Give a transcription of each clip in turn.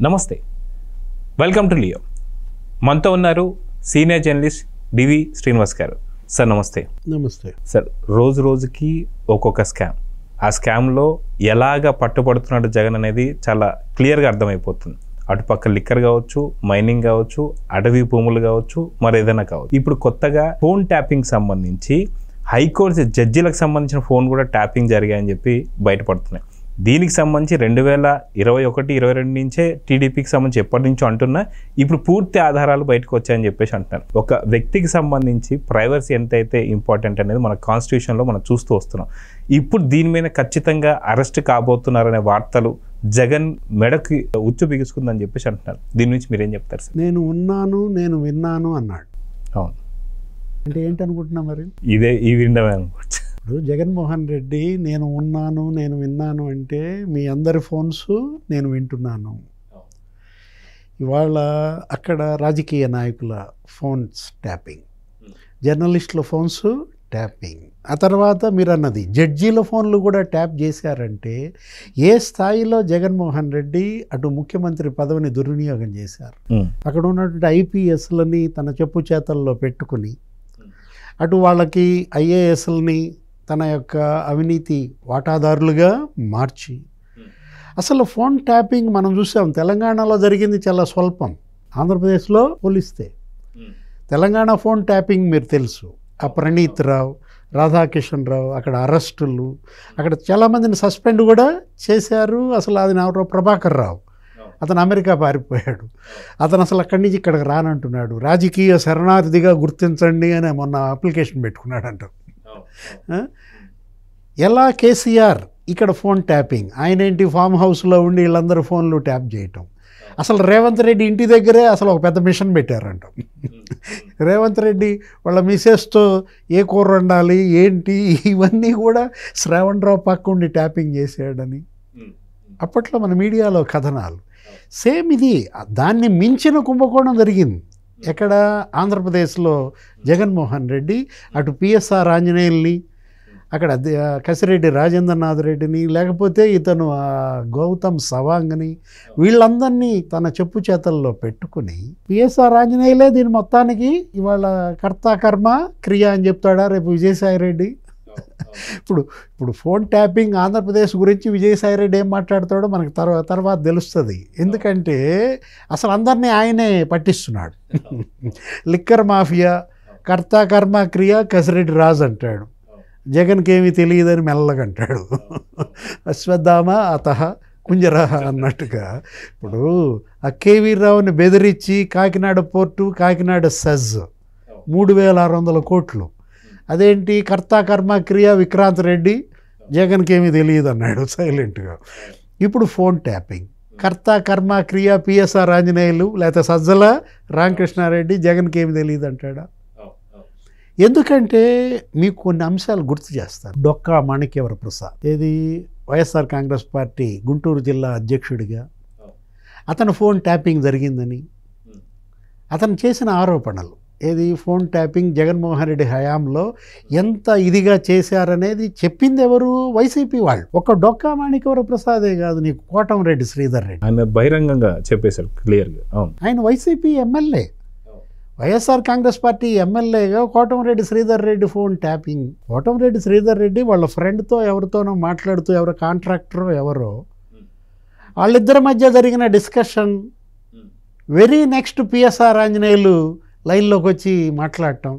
నమస్తే, welcome to Leo. మనతో ఉన్నారు సీనియర్ జర్నలిస్ట్ డివి శ్రీనివాస్ గారు. సార్ నమస్తే. నమస్తే సార్, రోజు రోజుకి ఒక్కొక్క స్కామ్, ఆ స్కామ్లో ఎలాగ పట్టుబడుతున్నాడు జగన్ అనేది చాలా క్లియర్గా అర్థమైపోతుంది. అటుపక్క లిక్కర్ కావచ్చు, మైనింగ్ కావచ్చు, అటవీ భూములు కావచ్చు, మరేదైనా కావచ్చు. ఇప్పుడు కొత్తగా ఫోన్ ట్యాపింగ్ సంబంధించి హైకోర్టు జడ్జీలకు సంబంధించిన ఫోన్ కూడా ట్యాపింగ్ జరిగాయని చెప్పి బయటపడుతున్నాయి. దీనికి సంబంధించి 2021-22 నుంచే టీడీపీకి సంబంధించి ఎప్పటి నుంచో అంటున్నా, ఇప్పుడు పూర్తి ఆధారాలు బయటకు వచ్చాయని చెప్పేసి అంటున్నారు. ఒక వ్యక్తికి సంబంధించి ప్రైవసీ ఎంతైతే ఇంపార్టెంట్ అనేది మన కాన్స్టిట్యూషన్లో మనం చూస్తూ వస్తున్నాం. ఇప్పుడు దీని మీద ఖచ్చితంగా అరెస్ట్ కాబోతున్నారనే వార్తలు జగన్ మెడకి ఉచ్చు బిగుసుకుందని చెప్పేసి అంటున్నారు. దీని నుంచి మీరేం చెప్తారు సార్? నేను ఉన్నాను, నేను విన్నాను అన్నాడు. అవును, అంటే ఏంటనుకుంటున్నా మరి? ఈ వినడమే అనుకోవచ్చు. ఇప్పుడు జగన్మోహన్ రెడ్డి నేను ఉన్నాను, నేను విన్నాను అంటే మీ అందరి ఫోన్స్ నేను వింటున్నాను. ఇవాళ అక్కడ రాజకీయ నాయకుల ఫోన్స్ ట్యాపింగ్, జర్నలిస్టుల ఫోన్స్ ట్యాపింగ్, ఆ తర్వాత మీరు అన్నది జడ్జీల ఫోన్లు కూడా ట్యాప్ చేశారంటే ఏ స్థాయిలో జగన్మోహన్ రెడ్డి అటు ముఖ్యమంత్రి పదవిని దుర్వినియోగం చేశారు. అక్కడ ఉన్నటువంటి ఐపీఎస్లని తన చెప్పు చేతల్లో పెట్టుకుని అటు వాళ్ళకి ఐఏఎస్లని తన యొక్క అవినీతి వాటాదారులుగా మార్చి, అసలు ఫోన్ ట్యాపింగ్ మనం చూసాం. తెలంగాణలో జరిగింది చాలా స్వల్పం, ఆంధ్రప్రదేశ్లో పోలిస్తే. తెలంగాణ ఫోన్ ట్యాపింగ్ మీరు తెలుసు, ఆ ప్రణీత్ రావు, రాధాకిషన్ రావు, అక్కడ అరెస్టులు, అక్కడ చాలామందిని సస్పెండ్ కూడా చేశారు. అసలు అది ఎవరో ప్రభాకర్ రావు, అతను అమెరికా పారిపోయాడు. అతను అసలు అక్కడి నుంచి ఇక్కడికి రానంటున్నాడు. రాజకీయ శరణార్థిగా గుర్తించండి అని మొన్న అప్లికేషన్ పెట్టుకున్నాడంట. ఎలా కేసీఆర్ ఇక్కడ ఫోన్ ట్యాపింగ్, ఆయన ఏంటి ఫామ్ హౌస్లో ఉండి వీళ్ళందరూ ఫోన్లు ట్యాప్ చేయటం. అసలు రేవంత్ రెడ్డి ఇంటి దగ్గరే అసలు ఒక పెద్ద మిషన్ పెట్టారంట. రేవంత్ రెడ్డి వాళ్ళ మిసెస్తో ఏ కూర వండాలి ఏంటి ఇవన్నీ కూడా శ్రావణ్ రావు పక్క ఉండి ట్యాపింగ్ చేసాడని అప్పట్లో మన మీడియాలో కథనాలు. సేమ్ ఇది, దాన్ని మించిన కుంభకోణం జరిగింది ఎక్కడ? ఆంధ్రప్రదేశ్లో జగన్మోహన్ రెడ్డి అటు పిఎస్ఆర్ ఆంజనేయుల్ని, అక్కడ కసిరెడ్డి రాజేంద్రనాథ్ రెడ్డిని, లేకపోతే ఇతను గౌతమ్ సవాంగ్ని, వీళ్ళందరినీ తన చెప్పు చేతల్లో పెట్టుకుని పిఎస్ఆర్ ఆంజనేయులే దీని మొత్తానికి ఇవాళ కర్త కర్మ క్రియ అని చెప్తాడా రేపు విజయసాయి రెడ్డి? ఇప్పుడు ఫోన్ ట్యాపింగ్ ఆంధ్రప్రదేశ్ గురించి విజయసాయి రెడ్డి ఏం మాట్లాడతాడో మనకు తర్వాత తెలుస్తుంది. ఎందుకంటే అసలు అందరినీ ఆయనే పట్టిస్తున్నాడు. లిక్కర్ మాఫియా, కర్త కర్మ క్రియ కసిరెడ్డి రాజు అంటాడు, జగన్కి ఏమీ తెలియదని మెల్లగా అంటాడు. అశ్వత్థామ అతహ కుంజరహ అన్నట్టుగా. ఇప్పుడు ఆ కేవీ రావుని బెదిరించి కాకినాడ పోర్టు, కాకినాడ సెజ్ 3600 కోట్లు, అదేంటి కర్త కర్మ క్రియ విక్రాంత్ రెడ్డి జగన్కి ఏమీ తెలియదు అన్నాడు సైలెంట్గా. ఇప్పుడు ఫోన్ ట్యాపింగ్, కర్త కర్మ క్రియ పిఎస్ఆర్ ఆంజనేయులు లేకపోతే సజ్జల రామకృష్ణారెడ్డి జగన్కి ఏమి తెలియదు అంటాడా? ఎందుకంటే మీకు కొన్ని అంశాలు గుర్తు చేస్తారు. డొక్కా మాణిక్యవర ప్రసాద్, ఏది వైఎస్ఆర్ కాంగ్రెస్ పార్టీ గుంటూరు జిల్లా అధ్యక్షుడిగా అతను ఫోన్ ట్యాపింగ్ జరిగిందని అతను చేసిన ఆరోపణలు, ఏది ఫోన్ ట్యాపింగ్ జగన్మోహన్ రెడ్డి హయాంలో ఎంత ఇదిగా చేశారనేది చెప్పింది ఎవరు? వైసీపీ వాళ్ళు. ఒక డొక్కా మాణిక్యవర ప్రసాదే కాదు, నీకు కోటంరెడ్డి శ్రీధర్ రెడ్డి ఆయన బహిరంగంగా చెప్పేశారు క్లియర్గా. ఆయన YCP MLA, YSR Congress party ఎమ్మెల్యేగా కోటంరెడ్డి శ్రీధర్ రెడ్డి ఫోన్ ట్యాపింగ్. కోటంరెడ్డి శ్రీధర్ రెడ్డి వాళ్ళ ఫ్రెండ్తో ఎవరితోనో మాట్లాడుతూ, ఎవరో కాంట్రాక్టరో ఎవరో, వాళ్ళిద్దరి మధ్య జరిగిన discussion, very next PSR Anjaneyulu లైన్లోకి వచ్చి మాట్లాడటం.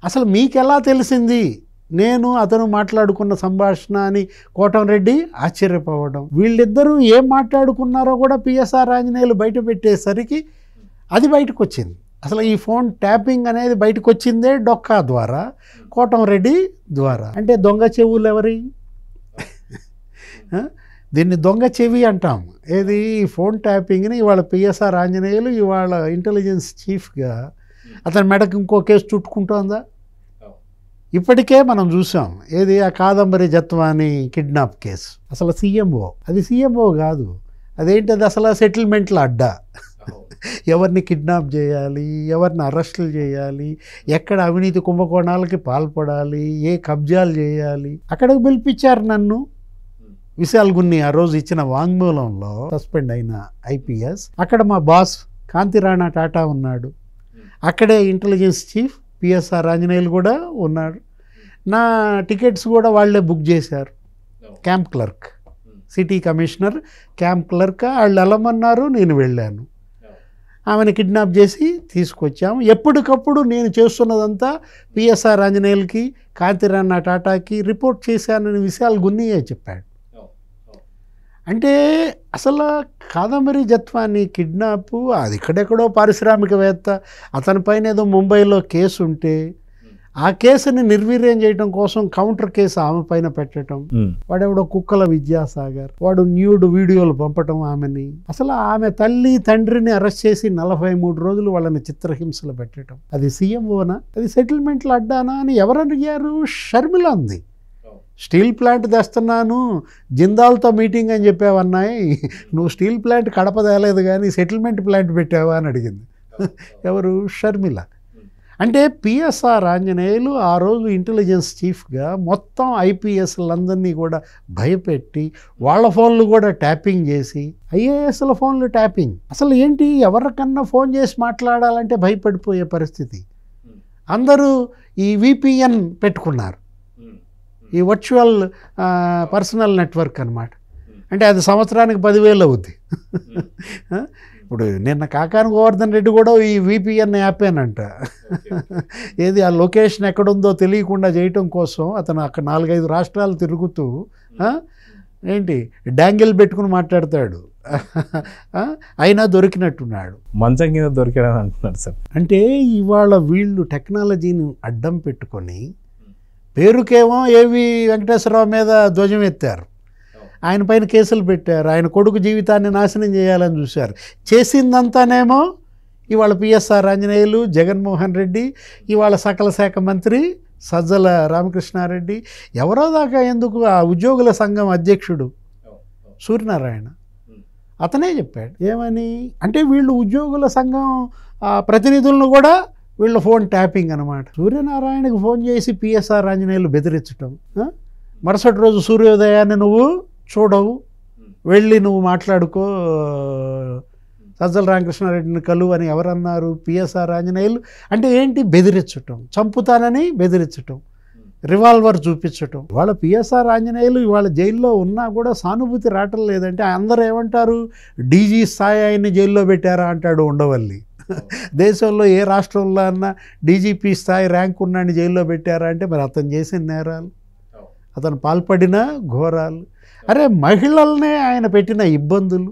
అసలు మీకెలా తెలిసింది నేను అతను మాట్లాడుకున్న సంభాషణ అని కోటంరెడ్డి ఆశ్చర్యపోవడం. వీళ్ళిద్దరూ ఏం మాట్లాడుకున్నారో కూడా పిఎస్ఆర్ ఆంజనేయులు బయట పెట్టేసరికి అది బయటకు వచ్చింది. అసలు ఈ ఫోన్ ట్యాపింగ్ అనేది బయటకు వచ్చిందే డొక్కా ద్వారా, కోటంరెడ్డి ద్వారా. అంటే దొంగ చెవులు ఎవరి? దీన్ని దొంగ చెవి అంటాం. ఏది ఫోన్ ట్యాపింగ్ని ఇవాళ పిఎస్ఆర్ ఆంజనేయులు ఇవాళ ఇంటెలిజెన్స్ చీఫ్గా అతని మెడకు ఇంకో కేసు చుట్టుకుంటోందా? ఇప్పటికే మనం చూసాం, ఏది ఆ కాదంబరి జత్వాని కిడ్నాప్ కేసు. అసలు సీఎంఓ, అది సీఎంఓ కాదు, అదేంటది అసలు సెటిల్మెంట్ల అడ్డా. ఎవరిని కిడ్నాప్ చేయాలి, ఎవరిని అరెస్టులు చేయాలి, ఎక్కడ అవినీతి కుంభకోణాలకి పాల్పడాలి, ఏ కబ్జాలు చేయాలి, అక్కడికి పిలిపించారు నన్ను. విశాల్ గున్ని ఆ రోజు ఇచ్చిన వాంగ్మూలంలో సస్పెండ్ అయిన ఐపీఎస్, అక్కడ మా బాస్ కాంతిరాణా టాటా ఉన్నాడు, అక్కడే ఇంటెలిజెన్స్ చీఫ్ పిఎస్ఆర్ ఆంజనేయులు కూడా ఉన్నాడు. నా టికెట్స్ కూడా వాళ్ళే బుక్ చేశారు. Camp clerk, city commissioner camp clerk వాళ్ళు వెళ్ళమన్నారు, నేను వెళ్ళాను. ఆమెను కిడ్నాప్ చేసి తీసుకొచ్చాము. ఎప్పటికప్పుడు నేను చేస్తున్నదంతా పిఎస్ఆర్ ఆంజనేయులకి, కాంతిరాణా టాటాకి రిపోర్ట్ చేశానని విశాల్ గున్నియే చెప్పాడు. అంటే అసలు కాదంబరి జత్వాని కిడ్నాప్ అది ఇక్కడెక్కడో పారిశ్రామికవేత్త, అతనిపైన ఏదో ముంబైలో కేసు ఉంటే ఆ కేసుని నిర్వీర్యం చేయడం కోసం కౌంటర్ కేసు ఆమె పైన పెట్టడం, వాడెవడో కుక్కల విద్యాసాగర్ వాడు న్యూడ్ వీడియోలు పంపటం ఆమెని, అసలు ఆమె తల్లి తండ్రిని అరెస్ట్ చేసి 43 రోజులు వాళ్ళని చిత్రహింసలు పెట్టడం, అది సీఎంఓనా, అది సెటిల్మెంట్లు అడ్డానా అని ఎవరు అడిగారు? షర్మిల అంది. స్టీల్ ప్లాంట్ తెస్తున్నాను, జిందాల్తో మీటింగ్ అని చెప్పావన్నాయి, నువ్వు స్టీల్ ప్లాంట్ కడప తేలేదు కానీ సెటిల్మెంట్ ప్లాంట్ పెట్టావా అని అడిగింది. ఎవరు? షర్మిల. అంటే పిఎస్ఆర్ ఆంజనేయులు ఆ రోజు ఇంటెలిజెన్స్ చీఫ్గా మొత్తం ఐపీఎస్లందరినీ కూడా భయపెట్టి వాళ్ళ ఫోన్లు కూడా ట్యాపింగ్ చేసి, ఐఏఎస్ల ఫోన్లు ట్యాపింగ్, అసలు ఏంటి ఎవరికన్నా ఫోన్ చేసి మాట్లాడాలంటే భయపడిపోయే పరిస్థితి. అందరూ ఈ విపిఎన్ పెట్టుకున్నారు, ఈ వర్చువల్ పర్సనల్ నెట్వర్క్ అన్నమాట. అంటే అది సంవత్సరానికి 10,000 అవుద్ది. ఇప్పుడు నిన్న కాకాని గోవర్ధన్ రెడ్డి కూడా ఈ విపిఎన్ యాపేనంట. ఏది ఆ లొకేషన్ ఎక్కడుందో తెలియకుండా చేయటం కోసం అతను అక్కడ 4-5 రాష్ట్రాలు తిరుగుతూ ఏంటి డాంగిల్ పెట్టుకుని మాట్లాడతాడు. అయినా దొరికినట్టున్నాడు, మంచం కింద దొరికాడని అంటున్నారు సార్. అంటే ఇవాళ వీళ్ళు టెక్నాలజీని అడ్డం పెట్టుకొని పేరుకేమో ఏవి వెంకటేశ్వరరావు మీద ధ్వజం ఎత్తారు, ఆయన పైన కేసులు పెట్టారు, ఆయన కొడుకు జీవితాన్ని నాశనం చేయాలని చూశారు. చేసిందంతానేమో ఇవాళ పిఎస్ఆర్ ఆంజనేయులు, జగన్మోహన్ రెడ్డి, ఇవాళ సకల శాఖ మంత్రి సజ్జల రామకృష్ణారెడ్డి, ఎవరో దాకా ఎందుకు ఆ ఉద్యోగుల సంఘం అధ్యక్షుడు సూర్యనారాయణ అతనే చెప్పాడు. ఏమని అంటే వీళ్ళు ఉద్యోగుల సంఘం ప్రతినిధులను కూడా వీళ్ళ ఫోన్ ట్యాపింగ్ అనమాట. సూర్యనారాయణకి ఫోన్ చేసి పిఎస్ఆర్ ఆంజనేయులు బెదిరించటం, మరుసటి రోజు సూర్యోదయాన్ని నువ్వు చూడవు, వెళ్ళి నువ్వు మాట్లాడుకో సజ్జల రామకృష్ణారెడ్డిని కలువు అని ఎవరన్నారు? పిఎస్ఆర్ ఆంజనేయులు. అంటే ఏంటి? బెదిరించటం, చంపుతానని బెదిరించటం, రివాల్వర్ చూపించటం. వాళ్ళ పిఎస్ఆర్ ఆంజనేయులు ఇవాళ జైల్లో ఉన్నా కూడా సానుభూతి రావటం లేదంటే అందరూ ఏమంటారు? డీజీ స్థాయి ఆయన్ని జైల్లో పెట్టారా అంటాడు ఉండవల్లి. దేశంలో ఏ రాష్ట్రంలో అన్నా డీజీపీ స్థాయి ర్యాంక్ ఉన్నాన్ని జైల్లో పెట్టారా అంటే మరి అతను చేసిన నేరాలు, అతను పాల్పడిన ఘోరాలు, అరే మహిళలనే ఆయన పెట్టిన ఇబ్బందులు.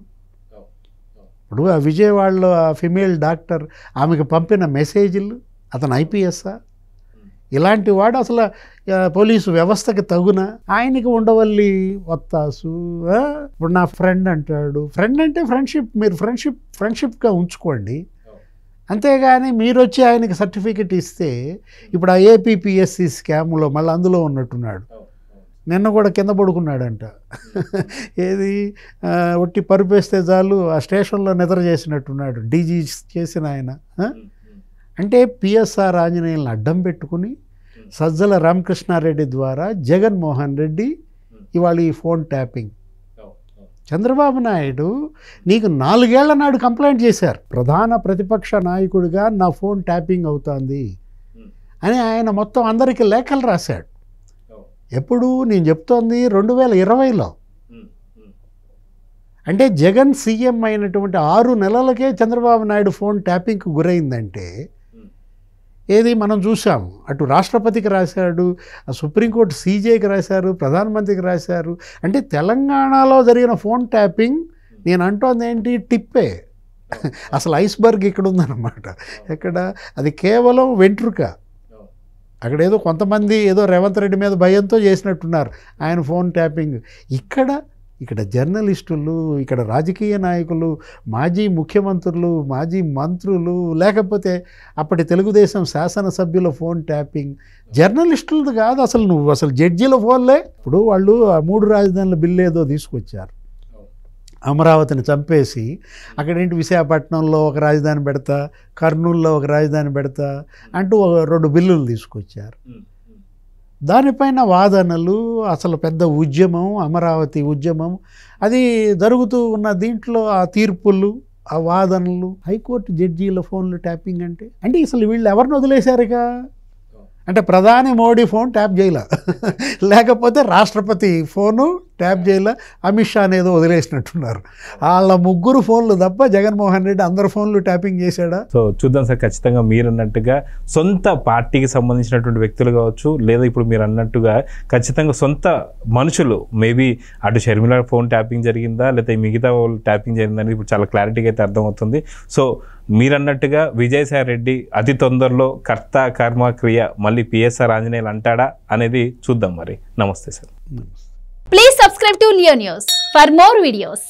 ఇప్పుడు ఆ విజయవాడలో ఆ ఫిమేల్ డాక్టర్ ఆమెకు పంపిన మెసేజ్లు, అతను ఐపీఎస్ఆ? ఇలాంటి వాడు అసలు పోలీసు వ్యవస్థకి తగున? ఆయనకి ఉండవల్లి వత్తాసు. ఇప్పుడు నా ఫ్రెండ్ అంటాడు. ఫ్రెండ్ అంటే ఫ్రెండ్షిప్, మీరు ఫ్రెండ్షిప్గా ఉంచుకోండి, అంతేగాని మీరు వచ్చి ఆయనకి సర్టిఫికెట్ ఇస్తే ఇప్పుడు ఆ ఏపీపీఎస్సీ స్కామ్లో మళ్ళీ అందులో ఉన్నట్టున్నాడు. నిన్న కూడా కింద పడుకున్నాడంట. ఏది ఒట్టి పరుపేస్తే చాలు ఆ స్టేషన్లో నిద్ర చేసినట్టున్నాడు డీజీ చేసిన ఆయన. అంటే పిఎస్ఆర్ ఆంజనేయులను అడ్డం పెట్టుకుని సజ్జల రామకృష్ణారెడ్డి ద్వారా జగన్మోహన్ రెడ్డి ఇవాళ ఈ ఫోన్ ట్యాపింగ్. చంద్రబాబు నాయుడు నీకు 4 ఏళ్ల నాడు కంప్లైంట్ చేశారు, ప్రధాన ప్రతిపక్ష నాయకుడిగా నా ఫోన్ ట్యాపింగ్ అవుతుంది అని ఆయన మొత్తం అందరికీ లేఖలు రాశాడు. ఎప్పుడు? నేను చెప్తోంది 2020లో. అంటే జగన్ సీఎం అయినటువంటి 6 నెలలకే చంద్రబాబు నాయుడు ఫోన్ ట్యాపింగ్కి గురైందంటే ఏది మనం చూసాము. అటు రాష్ట్రపతికి రాశాడు, సుప్రీంకోర్టు సీజేకి రాశారు, ప్రధానమంత్రికి రాశారు. అంటే తెలంగాణలో జరిగిన ఫోన్ ట్యాపింగ్ నేను అంటోంది ఏంటి? టిప్పే. అసలు ఐస్బర్గ్ ఇక్కడ ఉందన్నమాట. ఎక్కడ? అది కేవలం వెంట్రుక. అక్కడ ఏదో కొంతమంది ఏదో రేవంత్ రెడ్డి మీద భయంతో చేసినట్టున్నారు ఆయన ఫోన్ ట్యాపింగ్. ఇక్కడ జర్నలిస్టులు, ఇక్కడ రాజకీయ నాయకులు, మాజీ ముఖ్యమంత్రులు, మాజీ మంత్రులు, లేకపోతే అప్పటి తెలుగుదేశం శాసనసభ్యుల ఫోన్ ట్యాపింగ్, జర్నలిస్టులది కాదు అసలు. నువ్వు అసలు జడ్జీల ఫోన్లే. ఇప్పుడు వాళ్ళు ఆ 3 రాజధానుల బిల్లు ఏదో తీసుకొచ్చారు, అమరావతిని చంపేసి అక్కడేంటి విశాఖపట్నంలో ఒక రాజధాని పెడతా, కర్నూలులో ఒక రాజధాని పెడతా అంటూ 2 బిల్లులు తీసుకొచ్చారు. దానిపైన వాదనలు, అసలు పెద్ద ఉద్యమం, అమరావతి ఉద్యమం అది జరుగుతూ ఉన్న దీంట్లో ఆ తీర్పులు, ఆ వాదనలు, హైకోర్టు జడ్జీల ఫోన్లు ట్యాపింగ్ అంటే అసలు వీళ్ళు ఎవరిని వదిలేశారుగా? అంటే ప్రధాని మోడీ ఫోన్ ట్యాప్ చేయలే, లేకపోతే రాష్ట్రపతి ఫోను ట్యాప్ చేయలే, అమిత్ షా అనేదో వదిలేసినట్టున్నారు. వాళ్ళ ముగ్గురు ఫోన్లు తప్ప జగన్మోహన్ రెడ్డి అందరు ఫోన్లు ట్యాపింగ్ చేశాడా? సో చూద్దాం సార్, ఖచ్చితంగా మీరు అన్నట్టుగా సొంత పార్టీకి సంబంధించినటువంటి వ్యక్తులు కావచ్చు, లేదా ఇప్పుడు మీరు అన్నట్టుగా ఖచ్చితంగా సొంత మనుషులు, మేబీ అటు షర్మిల ఫోన్ ట్యాపింగ్ జరిగిందా లేదా మిగతా వాళ్ళు ట్యాపింగ్ జరిగిందని ఇప్పుడు చాలా క్లారిటీగా అయితే అర్థమవుతుంది. సో మీరన్నట్టుగా విజయసాయి రెడ్డి అతి తొందరలో కర్త కర్మ క్రియ మళ్ళీ పిఎస్ఆర్ ఆంజనేయులు అంటాడా అనేది చూద్దాం మరి. నమస్తే sir. Please subscribe to Leo News for more videos.